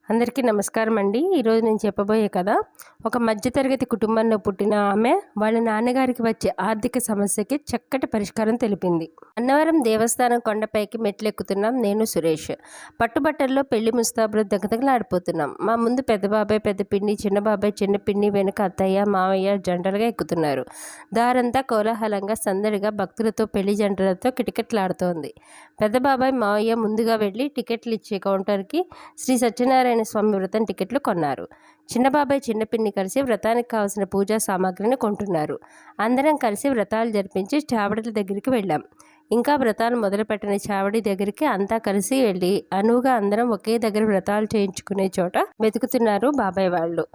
అందరికీ నమస్కారం అండి. ఈరోజు నేను చెప్పబోయే కథ ఒక మధ్యతరగతి కుటుంబంలో పుట్టిన ఆమె వాళ్ళ నాన్నగారికి వచ్చే ఆర్థిక సమస్యకి చక్కటి పరిష్కారం తెలిపింది. అన్నవరం దేవస్థానం కొండపైకి మెట్లెక్కుతున్నాం నేను సురేష్. పట్టుబట్టల్లో పెళ్లి ముస్తాబులు దగదగలాడిపోతున్నాం. మా ముందు పెద్ద బాబాయ్ పెద్ద పిన్ని, చిన్న బాబాయ్ చిన్న పిన్ని, వెనుక అత్తయ్య మావయ్య జంటలుగా ఎక్కుతున్నారు. దారంతా కోలాహలంగా సందడిగా భక్తులతో పెళ్లి జంటలతో కిటకిటలాడుతోంది. పెద్ద బాబాయ్ మావయ్య ముందుగా వెళ్ళి టికెట్లు ఇచ్చే కౌంటర్కి శ్రీ సత్యనారాయణ స్వామి వ్రతం టికెట్లు కొన్నారు. చిన్న బాబాయ్ చిన్న పిన్ని కలిసి వ్రతానికి కావాల్సిన పూజా సామాగ్రిని కొంటున్నారు. అందరం కలిసి వ్రతాలు జరిపించి చావడిల దగ్గరికి వెళ్ళాం. ఇంకా వ్రతాలు మొదలుపెట్టిన చావడి దగ్గరికి అంతా కలిసి వెళ్ళి అనువుగా అందరం ఒకే దగ్గర వ్రతాలు చేయించుకునే చోట వెతుకుతున్నారు బాబాయ్ వాళ్ళు.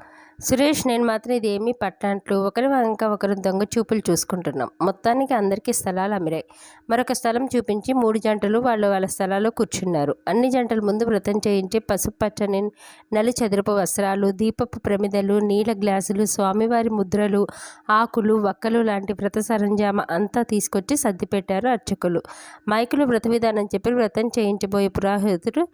సురేష్ నేను మాత్రం ఇదేమీ పట్టనట్లు ఒకరి వంక ఒకరు దొంగ చూపులు చూసుకుంటున్నాం. మొత్తానికి అందరికీ స్థలాలు అమిరాయి. మరొక స్థలం చూపించి 3 జంటలు వాళ్ళ స్థలాల్లో కూర్చున్నారు. అన్ని జంటల ముందు వ్రతం చేయించి పసుపు పచ్చని నలి చదురపు వస్త్రాలు, దీపపు ప్రమిదలు, నీళ్ళ గ్లాసులు, స్వామివారి ముద్రలు, ఆకులు, వక్కలు లాంటి వ్రత సరంజామా అంతా తీసుకొచ్చి సర్దిపెట్టారు అర్చకులు. మైకులు వ్రత విధానం చెప్పి వ్రతం చేయించబోయే పురోహితుడు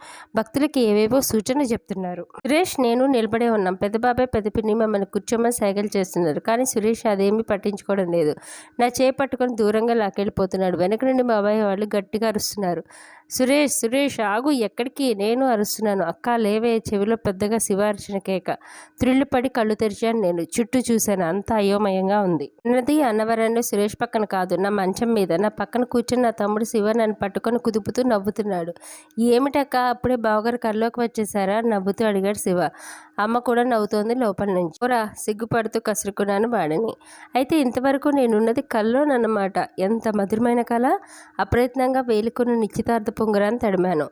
భక్తులకి ఏవేవో సూచనలు చెప్తున్నారు. సురేష్ నేను నిలబడే ఉన్నాం. పెద్ద బాబాయ్ పెద్ద పిన్ని మమ్మల్ని కూర్చోమని సైకిల్ చేస్తున్నారు. కానీ సురేష్ అదేమీ పట్టించుకోవడం లేదు. నా చేయి పట్టుకొని దూరంగా లాకెళ్ళిపోతున్నాడు. వెనక నుండి బాబాయ్ వాళ్ళు గట్టిగా అరుస్తున్నారు. సురేష్ సురేష్ ఆగు, ఎక్కడికి? నేను అరుస్తున్నాను. అక్క లేవే. చెవిలో పెద్దగా శివార్చన కేక. త్రిల్లుపడి కళ్ళు తెరిచాను నేను. చుట్టూ చూశాను. అంతా అయోమయంగా ఉంది. ఉన్నది అన్నవరంలో సురేష్ పక్కన కాదు, నా మంచం మీద. నా పక్కన కూర్చొని నా తమ్ముడు శివ నన్ను పట్టుకొని కుదుపుతూ నవ్వుతున్నాడు. ఏమిటక్క అప్పుడే బావగారు కల్లోకి వచ్చేసారా? నవ్వుతూ అడిగాడు శివ. అమ్మ కూడా నవ్వుతోంది లోపల నుంచి. ఓరా సిగ్గుపడుతూ కసురుకున్నాను వాడిని. అయితే ఇంతవరకు నేనున్నది కల్లోనన్నమాట. ఎంత మధురమైన కళ. అప్రయత్నంగా వేలుకున్న నిశ్చితార్థ పొంగరాన్ని తడిమాను.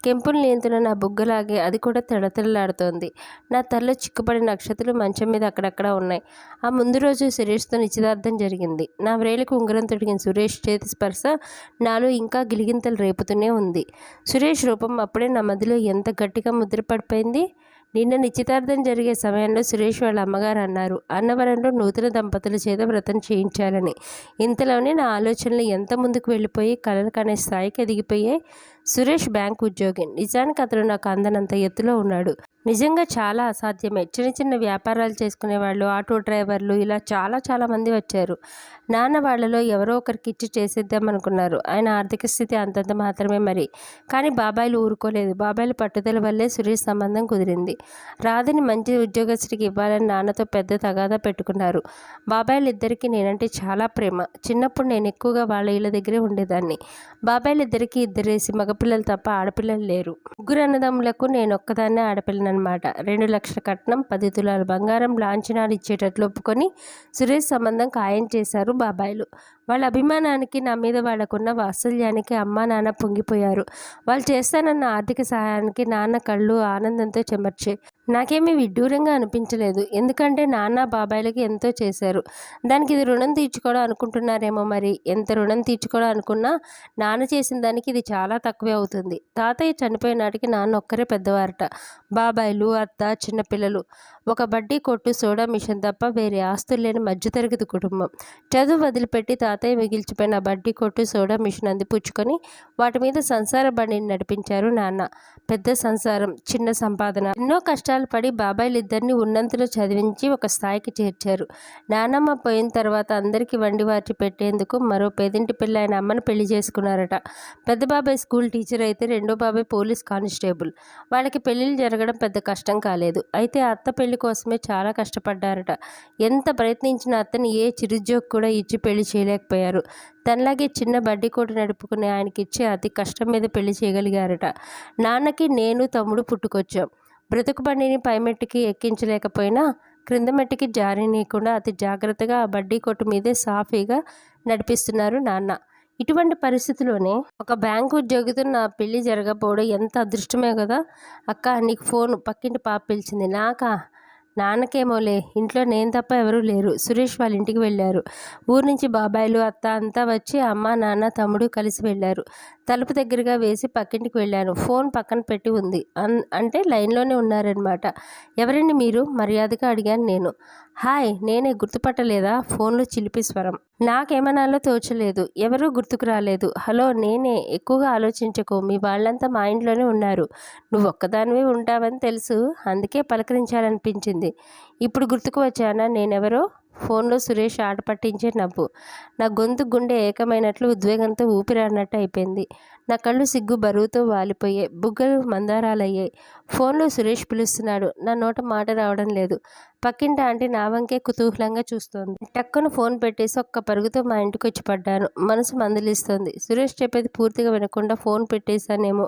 కెంపులు నియంత్రణ నా బుగ్గలాగే అది కూడా తడతడలాడుతోంది. నా తలలో చిక్కుపడి నక్షత్రాలు మంచం మీద అక్కడక్కడ ఉన్నాయి. ఆ ముందు రోజు సురేష్తో నిశ్చితార్థం జరిగింది. నా వ్రేలకు ఉంగరం తొడిగిన సురేష్ చేతి స్పర్శ నాలో ఇంకా గిలిగింతలు రేపుతూనే ఉంది. సురేష్ రూపం అప్పుడే నా మదిలో ఎంత గట్టిగా ముద్రపడిపోయింది. నిన్న నిశ్చితార్థం జరిగే సమయంలో సురేష్ వాళ్ళ అమ్మగారు అన్నారు, అన్నవరంలో నూతన దంపతుల చేత వ్రతం చేయించాలని. ఇంతలోనే నా ఆలోచనలు ఎంత ముందుకు వెళ్ళిపోయి కలలు కనే స్థాయికి ఎదిగిపోయాయి. సురేష్ బ్యాంక్ ఉద్యోగి. నిజానికి అతను నాకు అందనంత ఎత్తులో ఉన్నాడు. నిజంగా చాలా అసాధ్యమే. చిన్న చిన్న వ్యాపారాలు చేసుకునే వాళ్ళు, ఆటో డ్రైవర్లు, ఇలా చాలా మంది వచ్చారు. నాన్న వాళ్ళలో ఎవరో ఒకరికి ఇచ్చి చేసేద్దామనుకున్నారు. ఆయన ఆర్థిక స్థితి అంతంత మాత్రమే మరి. కానీ బాబాయిలు ఊరుకోలేదు. బాబాయిల పట్టుదల వల్లే సురేష్ సంబంధం కుదిరింది. రాధని మంచి ఉద్యోగస్తుడికి ఇవ్వాలని నాన్నతో పెద్ద తగాదా పెట్టుకున్నారు. బాబాయిలు ఇద్దరికీ నేనంటే చాలా ప్రేమ. చిన్నప్పుడు నేను ఎక్కువగా వాళ్ళ ఇళ్ళ దగ్గరే ఉండేదాన్ని. బాబాయిలు ఇద్దరికీ ఇద్దరేసి మగపిల్లలు తప్ప ఆడపిల్లలు లేరు. ముగ్గురు అన్నదమ్ములకు నేను ఒక్కదాన్నే ఆడపిల్లనమాట. 2 లక్షల కట్నం, 10 తులాల బంగారం లాంఛనాలు ఇచ్చేటట్లు ఒప్పుకొని సురేష్ సంబంధం ఖాయం చేశారు బాబాయిలు. వాళ్ళ అభిమానానికి, నా మీద వాళ్ళకున్న వాత్సల్యానికి అమ్మా నాన్న పొంగిపోయారు. వాళ్ళు చేస్తానన్న ఆర్థిక సహాయానికి నాన్న కళ్ళు ఆనందంతో చెమర్చాయి. నాకేమీ విడ్డూరంగా అనిపించలేదు. ఎందుకంటే నాన్న బాబాయిలకి ఎంతో చేశారు. దానికి ఇది రుణం తీర్చుకోవడం అనుకుంటున్నారేమో మరి. ఎంత రుణం తీర్చుకోవడం అనుకున్నా నాన్న చేసిన దానికి ఇది చాలా తక్కువే అవుతుంది. తాతయ్య చనిపోయిన నాటికి నాన్న ఒక్కరే పెద్దవారట. బాబాయిలు, అత్త, చిన్నపిల్లలు. ఒక బడ్డీ కొట్టు, సోడా మిషన్ తప్ప వేరే ఆస్తులు లేని మధ్యతరగతి కుటుంబం. చదువు వదిలిపెట్టి తాతయ్య మిగిల్చిపోయిన బడ్డీ కొట్టు, సోడా మిషన్ అందిపుచ్చుకొని వాటి మీద సంసార బండిని నడిపించారు నాన్న. పెద్ద సంసారం, చిన్న సంపాదన. ఎన్నో కష్టాలు పడి బాబాయిలు ఇద్దరిని ఉన్నంతలో చదివించి ఒక స్థాయికి చేర్చారు. నానమ్మ పోయిన తర్వాత అందరికీ వండి వార్చి పెట్టేందుకు మరో పేదింటి పిల్ల ఆయన అమ్మను పెళ్లి చేసుకున్నారట. పెద్ద బాబాయ్ స్కూల్ టీచర్ అయితే రెండో బాబాయ్ పోలీస్ కానిస్టేబుల్. వాళ్ళకి పెళ్లిళ్ళు జరగడం పెద్ద కష్టం కాలేదు. అయితే అత్త పెళ్లి కోసమే చాలా కష్టపడ్డారట. ఎంత ప్రయత్నించిన అత్తని ఏ చిరుజోక్ కూడా ఇచ్చి పెళ్లి చేయలేకపోయారు. తనలాగే చిన్న బడ్డీ కోటు నడుపుకుని ఆయనకిచ్చే అతి కష్టం మీద పెళ్లి చేయగలిగారట. నాన్నకి నేను తమ్ముడు పుట్టుకొచ్చాం. బ్రతుకు బండిని పైమెట్టుకి ఎక్కించలేకపోయినా క్రింద మెట్టుకి జారనీయకుండా అతి జాగ్రత్తగా ఆ బడ్డీ కొట్టు మీదే సాఫీగా నడిపిస్తున్నారు నాన్న. ఇటువంటి పరిస్థితిలోనే ఒక బ్యాంకు ఉద్యోగితో నా పెళ్లి జరగకపోవడం ఎంత అదృష్టమే కదా. అక్క నీకు ఫోను. పక్కింటి పాప పిలిచింది. నాకా? నాన్నకేమోలే. ఇంట్లో నేను తప్ప ఎవరూ లేరు. సురేష్ వాళ్ళ ఇంటికి వెళ్ళారు. ఊరు నుంచి బాబాయిలు, అత్త అంతా వచ్చి అమ్మ, నాన్న, తమ్ముడు కలిసి వెళ్ళారు. తలుపు దగ్గరగా వేసి పక్కింటికి వెళ్ళాను. ఫోన్ పక్కన పెట్టి ఉంది. అంటే లైన్లోనే ఉన్నారనమాట. ఎవరండి మీరు? మర్యాదగా అడిగాను నేను. హాయ్, నేనే, గుర్తుపట్టలేదా? ఫోన్లో చిలిపి స్వరం. నాకేమనాలో తోచలేదు. ఎవరూ గుర్తుకు రాలేదు. హలో, నేనే. ఎక్కువగా ఆలోచించకు. మీ వాళ్ళంతా మా ఇంట్లోనే ఉన్నారు. నువ్వు ఒక్కదానివే ఉంటావని తెలుసు. అందుకే పలకరించాలనిపించింది. ఇప్పుడు గుర్తుకు వచ్చానా నేనెవరో? ఫోన్లో సురేష్ ఆట పట్టించే నవ్వు. నా గొంతు గుండె ఏకమైనట్లు ఉద్వేగంతో ఊపిరాడినట్టు అయిపోయింది. నా కళ్ళు సిగ్గు బరువుతో వాలిపోయాయి. బుగ్గలు మందారాలయ్యాయి. ఫోన్లో సురేష్ పిలుస్తున్నాడు. నా నోట మాట రావడం లేదు. పక్కింటి ఆంటీ నా వంకే కుతూహలంగా చూస్తోంది. టక్కున ఫోన్ పెట్టేసి ఒక్క పరుగుతో మా ఇంటికి వచ్చి పడ్డాను. మనసు మందలిస్తోంది. సురేష్ చెప్పేది పూర్తిగా వినకుండా ఫోన్ పెట్టేశానేమో.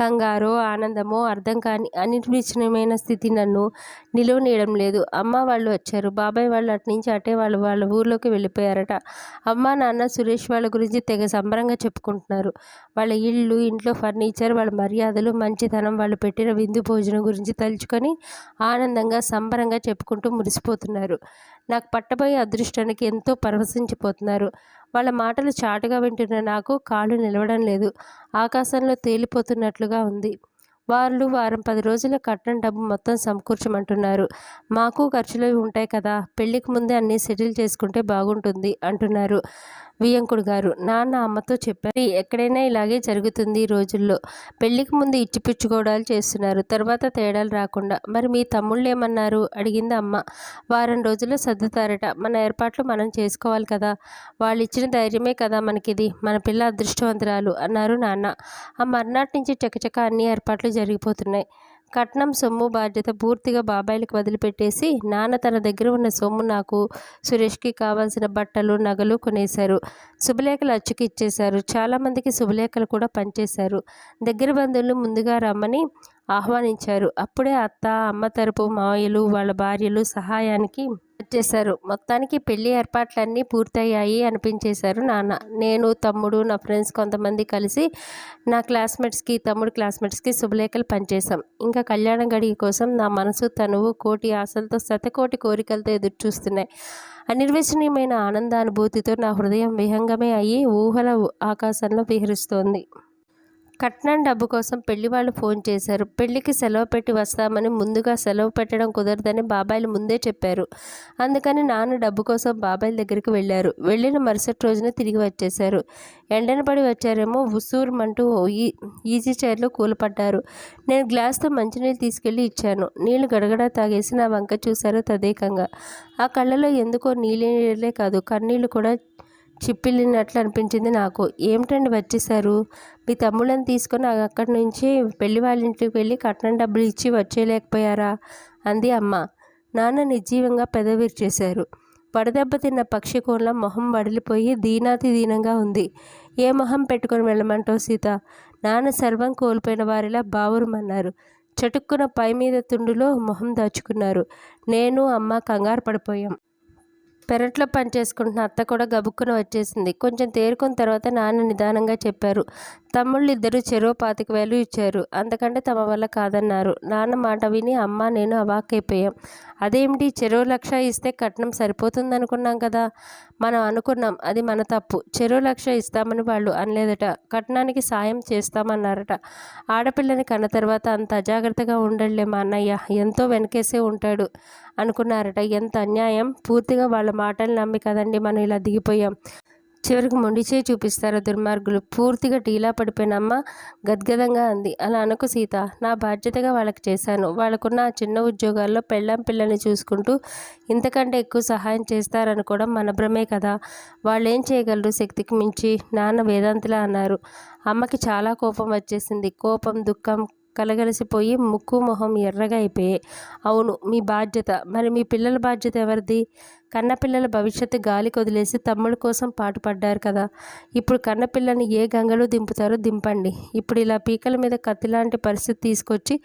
కంగారో ఆనందమో అర్థం కాని అనిర్వచనీయమైన స్థితి నన్ను నిలవనీయడం లేదు. అమ్మ వాళ్ళు వచ్చారు. బాబాయ్ వాళ్ళు అటునుంచి అటే వాళ్ళ ఊర్లోకి వెళ్ళిపోయారట. అమ్మ నాన్న సురేష్ వాళ్ళ గురించి తెగ సంబరంగా చెప్పుకుంటున్నారు. వాళ్ళ ఇళ్ళు, ఇంట్లో ఫర్నిచర్, వాళ్ళ మర్యాదలు, మంచితనం, వాళ్ళు పెట్టిన విందు భోజనం గురించి తలుచుకొని ఆనందంగా సంబరంగా చెప్పుకుంటూ మురిసిపోతున్నారు. నాకు పట్టబోయే అదృష్టానికి ఎంతో పరవశించిపోతున్నారు. వాళ్ళ మాటలు చాటుగా వింటున్న నాకు కాళ్ళు నిలవడం లేదు. ఆకాశంలో తేలిపోతున్నట్లుగా ఉంది. వాళ్ళు వారం 10 రోజుల కట్నం డబ్బు మొత్తం సమకూర్చమంటున్నారు. మాకు ఖర్చులు ఉంటాయి కదా, పెళ్ళికి ముందే అన్నీ సెటిల్ చేసుకుంటే బాగుంటుంది అంటున్నారు వియ్యంకుడు గారు. నాన్న అమ్మతో చెప్పారు. ఎక్కడైనా ఇలాగే జరుగుతుంది ఈ రోజుల్లో. పెళ్ళికి ముందు ఇచ్చిపుచ్చుకోవడాలు చేస్తున్నారు, తర్వాత తేడాలు రాకుండా. మరి మీ తమ్ముళ్ళు ఏమన్నారు అడిగింది అమ్మ. వారం రోజుల్లో సర్దుతారట. మన ఏర్పాట్లు మనం చేసుకోవాలి కదా. వాళ్ళు ఇచ్చిన ధైర్యమే కదా మనకిది. మన పిల్ల అదృష్టవంతురాలు అన్నారు నాన్న. ఆ మర్నాటి నుంచి చకచక అన్ని ఏర్పాట్లు జరిగిపోతున్నాయి. కట్నం, సొమ్ము, బాధ్యత పూర్తిగా బాబాయిలకు వదిలిపెట్టేసి నాన్న తన దగ్గర ఉన్న సొమ్ము నాకు, సురేష్కి కావాల్సిన బట్టలు, నగలు కొనేశారు. శుభలేఖలు అచ్చుకి ఇచ్చేశారు. చాలామందికి శుభలేఖలు కూడా పంచేశారు. దగ్గర బంధువులు ముందుగా రమ్మని ఆహ్వానించారు. అప్పుడే అత్త, అమ్మ తరపు మావయ్యలు, వాళ్ళ భార్యలు సహాయానికి వచ్చేశారు. మొత్తానికి పెళ్లి ఏర్పాట్లన్నీ పూర్తయ్యాయి అనిపించేశారు నాన్న. నేను, తమ్ముడు, నా ఫ్రెండ్స్ కొంతమంది కలిసి నా క్లాస్మేట్స్కి, తమ్ముడు క్లాస్మేట్స్కి శుభలేఖలు పనిచేశాం. ఇంకా కళ్యాణ గడియ కోసం నా మనసు, తనువు కోటి ఆశలతో, శతకోటి కోరికలతో ఎదురు చూస్తున్నాయి. అనిర్వచనీయమైన ఆనందానుభూతితో నా హృదయం విహంగమే అయ్యి ఊహల ఆకాశంలో విహరిస్తోంది. కట్నం డబ్బు కోసం పెళ్లి వాళ్ళు ఫోన్ చేశారు. పెళ్లికి సెలవు పెట్టి వస్తామని, ముందుగా సెలవు పెట్టడం కుదరదని బాబాయిలు ముందే చెప్పారు. అందుకని నాన్న డబ్బు కోసం బాబాయిల దగ్గరికి వెళ్ళారు. వెళ్ళిన మరుసటి రోజున తిరిగి వచ్చేశారు. ఎండన పడి వచ్చారేమో ఉసూరుమంటూ ఈజీ చైర్లో కూలపడ్డారు. నేను గ్లాస్తో మంచినీళ్ళు తీసుకెళ్లి ఇచ్చాను. నీళ్లు గడగడా తాగేసి నా వంక చూశారు తదేకంగా. ఆ కళ్ళలో ఎందుకో నీళ్ళే కాదు, కన్నీళ్లు కూడా చిప్పిల్లినట్లు అనిపించింది నాకు. ఏమిటండి వచ్చేశారు? మీ తమ్ముళ్ళని తీసుకొని అక్కడి నుంచి పెళ్లి వాళ్ళ ఇంటికి వెళ్ళి కట్నం డబ్బులు ఇచ్చి వచ్చేయలేకపోయారా అంది అమ్మ. నాన్న నిర్జీవంగా పెదవిర్చేశారు. వడదెబ్బ తిన్న పక్షి కోళ్ళ మొహం వడిలిపోయి దీనాతి దీనంగా ఉంది. ఏ మొహం పెట్టుకొని వెళ్ళమంటావు సీత? నాన్న సర్వం కోల్పోయిన వారిలా బావురుమన్నారు. చటుక్కున పై మీద తుండులో మొహం దాచుకున్నారు. నేను అమ్మ కంగారు పడిపోయాం. పెరట్లో పనిచేసుకుంటున్న అత్త కూడా గబుక్కున వచ్చేసింది. కొంచెం తేరుకున్న తర్వాత నాన్న నిదానంగా చెప్పారు. తమ్ముళ్ళు ఇద్దరు చెరో 25,000 ఇచ్చారు. అంతకంటే తమ వల్ల కాదన్నారు. నాన్న మాట విని అమ్మ నేను అవాక్కైపోయాం. అదేమిటి, చెరో 1,00,000 ఇస్తే కట్నం సరిపోతుందనుకున్నాం కదా. మనం అనుకున్నాం, అది మన తప్పు. చెరో 1,00,000 ఇస్తామని వాళ్ళు అనలేదట. కట్నానికి సాయం చేస్తామన్నారట. ఆడపిల్లని కన్న తర్వాత అంత అజాగ్రత్తగా ఉండడులే మా అన్నయ్య, ఎంతో వెనకేసే ఉంటాడు అనుకున్నారట. ఎంత అన్యాయం. పూర్తిగా వాళ్ళ మాటలు నమ్మి కదండి మనం ఇలా దిగిపోయాం. చివరికి మొండిచే చూపిస్తారో దుర్మార్గులు. పూర్తిగా టీలా పడిపోయినమ్మ గద్గదంగా అంది. అలా అనకు సీత, నా బాధ్యతగా వాళ్ళకి చేశాను. వాళ్ళకున్న ఆ చిన్న ఉద్యోగాల్లో పెళ్ళాం పిల్లల్ని చూసుకుంటూ ఇంతకంటే ఎక్కువ సహాయం చేస్తారనుకోవడం మన భ్రమే కదా. వాళ్ళేం చేయగలరు శక్తికి మించి? నాన్న వేదాంతిలా అన్నారు. అమ్మకి చాలా కోపం వచ్చేసింది. కోపం, దుఃఖం కలగలిసిపోయి ముక్కు మొహం ఎర్రగా అయిపోయాయి. అవును, మీ బాధ్యత. మరి మీ పిల్లల బాధ్యత ఎవరిది? కన్నపిల్లల భవిష్యత్తు గాలికి వదిలేసి తమ్ముళ్ళ కోసం పాటుపడ్డారు కదా. ఇప్పుడు కన్నపిల్లని ఏ గంగలో దింపుతారో దింపండి. ఇప్పుడు ఇలా పీకల మీద కత్తిలాంటి పరిస్థితి తీసుకొచ్చి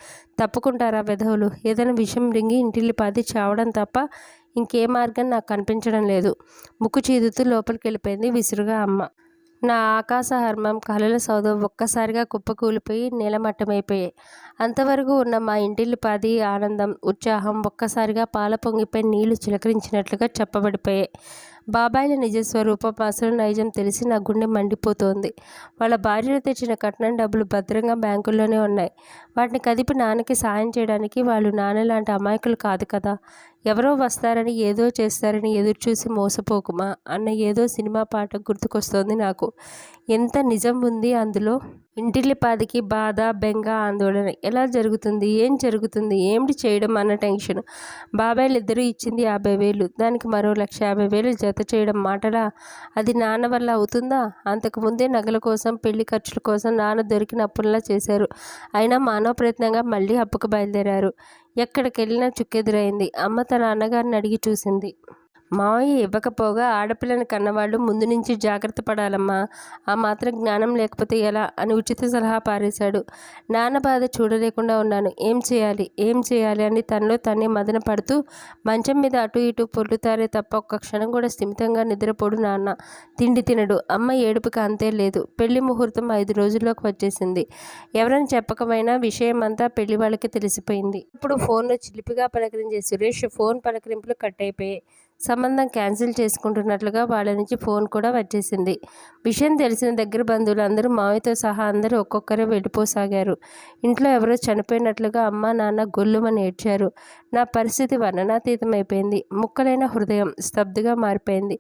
తప్పుకుంటారా వెధవులు? ఏదైనా విషయం రింగి ఇంటిల్లిపాది చావడం తప్ప ఇంకే మార్గం నాకు కనిపించడం లేదు. ముక్కు చీదుతూ లోపలికి వెళ్ళిపోయింది విసురుగా అమ్మ. నా ఆకాశహర్మం, కలల సౌధం ఒక్కసారిగా కుప్పకూలిపోయి నేలమట్టమైపోయాయి. అంతవరకు ఉన్న మా ఇంటిల్లిపాది ఆనందం, ఉత్సాహం ఒక్కసారిగా పాల పొంగిపై నీళ్లు చిలకరించినట్లుగా చెప్పబడిపోయాయి. బాబాయిల నిజస్వరూపం అసలు నైజం తెలిసి నా గుండె మండిపోతోంది. వాళ్ళ భార్యలు తెచ్చిన కట్నం డబ్బులు భద్రంగా బ్యాంకుల్లోనే ఉన్నాయి. వాటిని కదిపి నాన్నకి సాయం చేయడానికి వాళ్ళు నాన్నలాంటి అమాయకులు కాదు కదా. ఎవరో వస్తారని ఏదో చేస్తారని ఎదురుచూసి మోసపోకుమా అన్న ఏదో సినిమా పాట గుర్తుకొస్తోంది నాకు. ఎంత నిజం ఉంది అందులో? ఇంటిల్లిపాదికి బాధ, బెంగ, ఆందోళన. ఎలా జరుగుతుంది, ఏం జరుగుతుంది, ఏమిటి చేయడం అన్న టెన్షన్. బాబాయిలిద్దరూ ఇచ్చింది 50,000, దానికి మరో 1,50,000 జత చేయడం మాటలా? అది నాన్న వల్ల అవుతుందా? అంతకుముందే నగల కోసం, పెళ్లి ఖర్చుల కోసం నాన్న దొరికిన అప్పుల్లా చేశారు. అయినా మానవ ప్రయత్నంగా మళ్ళీ అప్పుకు బయలుదేరారు. ఎక్కడికెళ్ళినా చుక్కెదురైంది. అమ్మ తన అన్నగారిని అడిగి చూసింది. మావయ్య ఇవ్వకపోగా ఆడపిల్లని కన్నవాళ్ళు ముందు నుంచి జాగ్రత్త పడాలమ్మా, ఆ మాత్రం జ్ఞానం లేకపోతే ఎలా అని ఉచిత సలహా పారేశాడు. నాన్న బాధ చూడలేకుండా ఉన్నాను. ఏం చేయాలి అని తనలో తనే మదన పడుతూ మంచం మీద అటు ఇటు పొర్లుతారే తప్ప ఒక్క క్షణం కూడా స్థిమితంగా నిద్రపోడు నాన్న. తిండి తినడు. అమ్మ ఏడుపుకి అంతే లేదు. పెళ్లి ముహూర్తం 5 రోజుల్లోకి వచ్చేసింది. ఎవరని చెప్పకపోయినా విషయం అంతా పెళ్లి వాళ్ళకి తెలిసిపోయింది. ఇప్పుడు ఫోన్లో చిలిపిగా పలకరించే సురేష్ ఫోన్ పలకరింపులు కట్ అయిపోయాయి. సంబంధం క్యాన్సిల్ చేసుకుంటున్నట్లుగా వాళ్ళ నుంచి ఫోన్ కూడా వచ్చేసింది. విషయం తెలిసిన దగ్గర బంధువులు అందరూ మావయ్యతో సహా అందరూ ఒక్కొక్కరే వెళ్ళిపోసాగారు. ఇంట్లో ఎవరో చనిపోయినట్లుగా అమ్మ నాన్న గొల్లుమని ఏడ్చారు. నా పరిస్థితి వర్ణనాతీతమైపోయింది. ముక్కలైన హృదయం స్తబ్దుగా మారిపోయింది.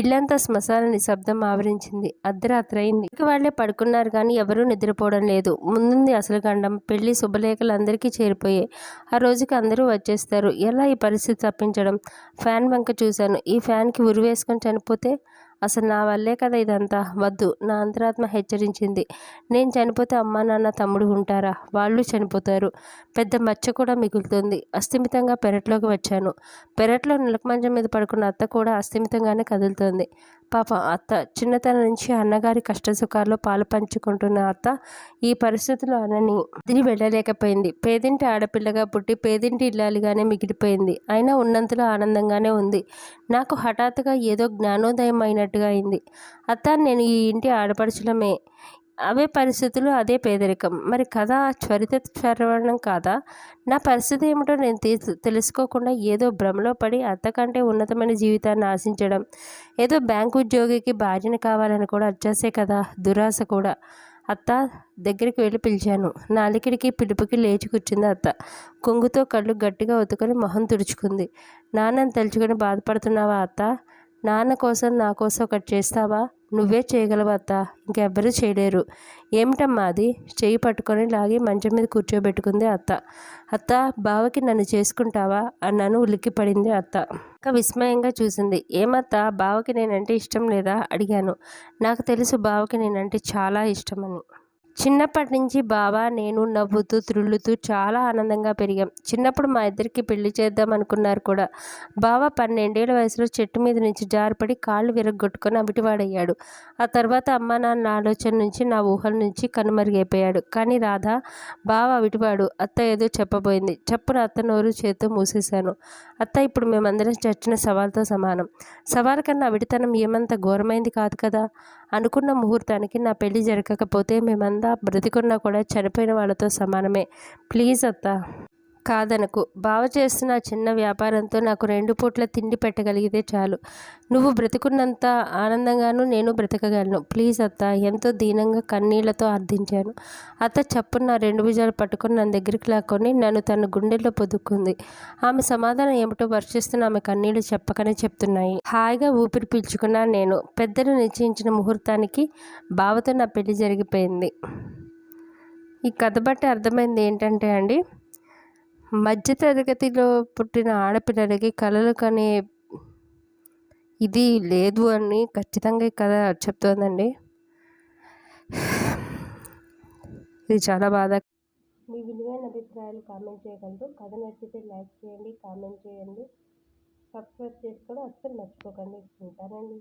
ఇల్లంతా శ్మశాన నిశ్శబ్దం ఆవరించింది. అర్ధరాత్రి అయింది. వాళ్ళే పడుకున్నారు కానీ ఎవరూ నిద్రపోవడం లేదు. ముందుంది అసలు గండం. పెళ్లి శుభలేఖలు అందరికీ చేరిపోయాయి. ఆ రోజుకి అందరూ వచ్చేస్తారు. ఎలా ఈ పరిస్థితి తప్పించడం? ఫ్యాన్ వంక చూశాను. ఈ ఫ్యాన్కి ఉరివేసుకొని చనిపోతే? అసలు నా వల్లే కదా ఇదంతా. వద్దు, నా అంతరాత్మ హెచ్చరించింది. నేను చనిపోతే అమ్మా నాన్న తమ్ముడు ఉంటారా? వాళ్ళు చనిపోతారు. పెద్ద మచ్చ కూడా మిగులుతుంది. అస్థిమితంగా పెరట్లోకి వచ్చాను. పెరట్లో నిలక మంచం మీద పడుకున్న అత్త కూడా అస్థిమితంగానే కదులుతోంది. పాపం అత్త. చిన్నతనం నుంచి అన్నగారి కష్టసుఖాల్లో పాలు పంచుకుంటున్న అత్త ఈ పరిస్థితుల్లో అన్నని వదిలి వెళ్ళలేకపోయింది. పేదింటి ఆడపిల్లగా పుట్టి పేదింటి ఇల్లాలిగానే మిగిలిపోయింది. అయినా ఉన్నంతలో ఆనందంగానే ఉంది. నాకు హఠాత్తుగా ఏదో జ్ఞానోదయం అయినట్టుగా అయింది. అత్త, నేను ఈ ఇంటి ఆడపడుచులమే. అవే పరిస్థితులు, అదే పేదరికం. మరి కథ త్వరిత శ్రవణం కాదా? నా పరిస్థితి ఏమిటో నేను తెలుసుకోకుండా ఏదో భ్రమలో పడి అత్తకంటే ఉన్నతమైన జీవితాన్ని ఆశించడం, ఏదో బ్యాంకు ఉద్యోగికి భార్యని కావాలని కూడా అచ్చాసే కదా, దురాశ కూడా. అత్త దగ్గరికి వెళ్ళి పిలిచాను. నా అలికిడికి పిలుపుకి లేచి కూర్చుంది అత్త. కొంగుతో కళ్ళు గట్టిగా ఒత్తుకొని మొహం తుడుచుకుంది. నాన్నని తలుచుకొని బాధపడుతున్నావా అత్త? నాన్న కోసం నా కోసం ఒకటి చేస్తావా? నువ్వే చేయగలవు అత్త, ఇంకెవ్వరూ చేయలేరు. ఏమిటమ్మా అది? చెయ్యి పట్టుకొని లాగి మంచం మీద కూర్చోబెట్టుకుంది అత్త. అత్త, బావకి నన్ను చేసుకుంటావా అన్నాను. ఉలిక్కిపడింది అత్త. ఇంకా విస్మయంగా చూసింది. ఏమత్తా, బావకి నేనంటే ఇష్టం లేదా అడిగాను. నాకు తెలుసు బావకి నేనంటే చాలా ఇష్టమని. చిన్నప్పటి నుంచి బావ నేను నవ్వుతూ త్రుళ్ళుతూ చాలా ఆనందంగా పెరిగాం. చిన్నప్పుడు మా ఇద్దరికి పెళ్లి చేద్దాం అనుకున్నారు కూడా. బావ 12 ఏళ్ల వయసులో చెట్టు మీద నుంచి జారిపడి కాళ్ళు విరగ్గొట్టుకొని అవిటివాడయ్యాడు. ఆ తర్వాత అమ్మా నాన్న ఆలోచన నుంచి, నా ఊహల నుంచి కనుమరుగైపోయాడు. కానీ రాధ, బావ అవిటివాడు. అత్త ఏదో చెప్పబోయింది. చప్పున అత్త నోరు చేత్తో మూసేశాను. అత్త, ఇప్పుడు మేమందరం చచ్చిన సవాల్తో సమానం. సవాల్ కన్నా అవిటితనం ఏమంత ఘోరమైంది కాదు కదా. అనుకున్న ముహూర్తానికి నా పెళ్లి జరగకపోతే మేమంతా బ్రతికున్నా కూడా చనిపోయిన వాళ్ళతో సమానమే. ప్లీజ్ అత్త, కాదనకు. బావ చేస్తున్న చిన్న వ్యాపారంతో నాకు 2 పూట్ల తిండి పెట్టగలిగితే చాలు. నువ్వు బ్రతికున్నంత ఆనందంగానూ నేను బ్రతకగలను. ప్లీజ్ అత్త, ఎంతో దీనంగా కన్నీళ్లతో అర్థించాను. అత్త చప్పున 2 భుజాలు పట్టుకుని నన్ను దగ్గరికి లాక్కొని నన్ను తన గుండెల్లో పొదుక్కుంది. ఆమె సమాధానం ఏమిటో వర్షిస్తున్న ఆమె కన్నీళ్లు చెప్పకనే చెప్తున్నాయి. హాయిగా ఊపిరి పీల్చుకున్నాను నేను. పెద్దలు నిశ్చయించిన ముహూర్తానికి బావతో నా పెళ్లి జరిగిపోయింది. ఈ కథ బట్టి అర్థమైంది ఏంటంటే అండి, మధ్యతరగతిలో పుట్టిన ఆడపిల్లలకి కలలు కనే ఇది లేదు అని ఖచ్చితంగా ఈ కథ చెప్తోందండి. ఇది చాలా బాధ. మీ విలువైన అభిప్రాయాలు కామెంట్ చేయగలరు. కథ నచ్చితే లైక్ చేయండి, కామెంట్ చేయండి, సబ్స్క్రైబ్ చేసుకోవడం అస్సలు మర్చిపోకండి. ఉంటానండి.